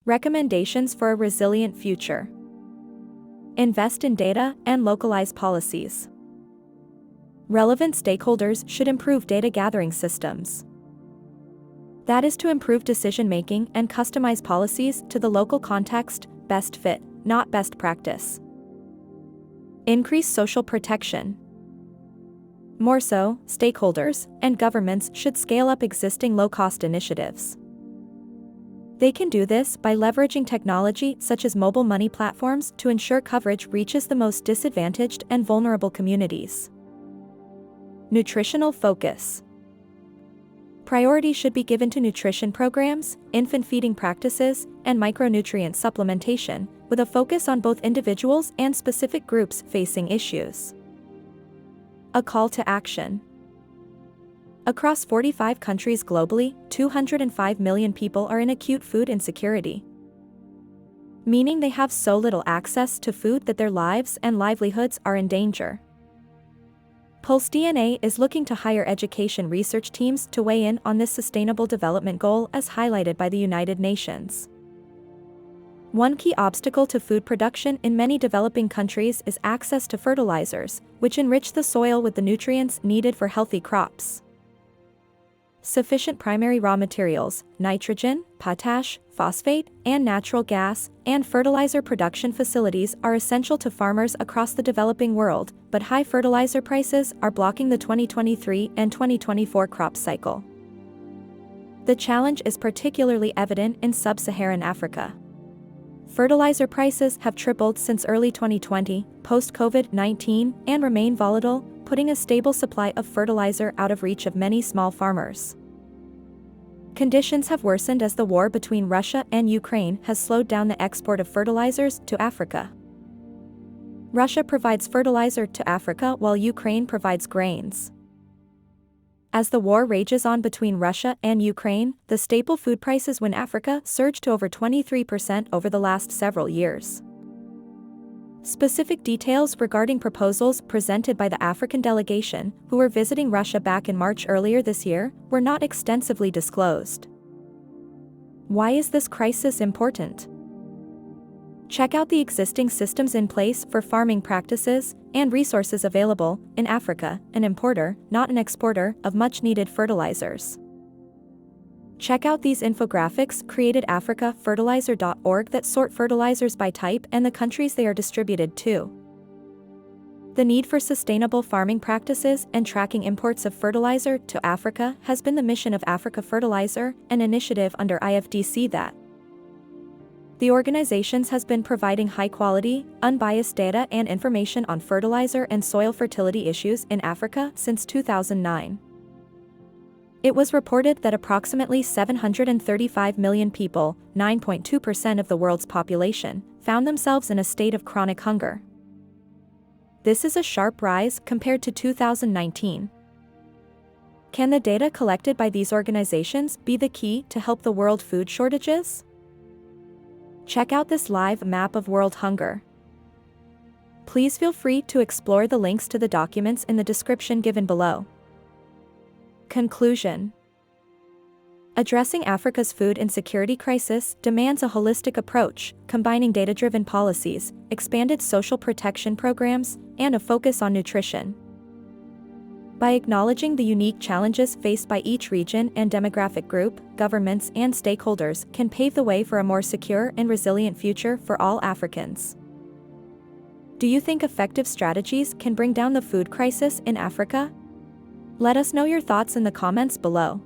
Recommendations for a resilient future. Invest in data and localize policies. Relevant stakeholders should improve data gathering systems. That is to improve decision-making and customize policies to the local context, best fit, not best practice. Increase social protection. More so, stakeholders and governments should scale up existing low-cost initiatives. They can do this by leveraging technology such as mobile money platforms to ensure coverage reaches the most disadvantaged and vulnerable communities. Nutritional focus. Priority should be given to nutrition programs, infant feeding practices, and micronutrient supplementation, with a focus on both individuals and specific groups facing issues. A call to action. Across 45 countries globally, 205 million people are in acute food insecurity, meaning they have so little access to food that their lives and livelihoods are in danger. PulseDNA is looking to hire education research teams to weigh in on this sustainable development goal as highlighted by the United Nations. One key obstacle to food production in many developing countries is access to fertilizers, which enrich the soil with the nutrients needed for healthy crops. Sufficient primary raw materials, nitrogen, potash, phosphate, and natural gas, and fertilizer production facilities are essential to farmers across the developing world, but high fertilizer prices are blocking the 2023 and 2024 crop cycle. The challenge is particularly evident in sub-Saharan Africa. Fertilizer prices have tripled since early 2020, post-COVID-19, and remain volatile, putting a stable supply of fertilizer out of reach of many small farmers. Conditions have worsened as the war between Russia and Ukraine has slowed down the export of fertilizers to Africa. Russia provides fertilizer to Africa while Ukraine provides grains. As the war rages on between Russia and Ukraine, the staple food prices in Africa surged to over 23% over the last several years. Specific details regarding proposals presented by the African delegation, who were visiting Russia back in March earlier this year, were not extensively disclosed. Why is this crisis important? Check out the existing systems in place for farming practices and resources available in Africa, an importer, not an exporter, of much-needed fertilizers. Check out these infographics created africafertilizer.org that sort fertilizers by type and the countries they are distributed to. The need for sustainable farming practices and tracking imports of fertilizer to Africa has been the mission of Africa Fertilizer, an initiative under IFDC that the organization has been providing high-quality, unbiased data and information on fertilizer and soil fertility issues in Africa since 2009. It was reported that approximately 735 million people, 9.2% of the world's population, found themselves in a state of chronic hunger. This is a sharp rise compared to 2019. Can the data collected by these organizations be the key to help the world food shortages? Check out this live map of world hunger. Please feel free to explore the links to the documents in the description given below. Conclusion. Addressing Africa's food insecurity crisis demands a holistic approach, combining data-driven policies, expanded social protection programs, and a focus on nutrition. By acknowledging the unique challenges faced by each region and demographic group, governments and stakeholders can pave the way for a more secure and resilient future for all Africans. Do you think effective strategies can bring down the food crisis in Africa? Let us know your thoughts in the comments below.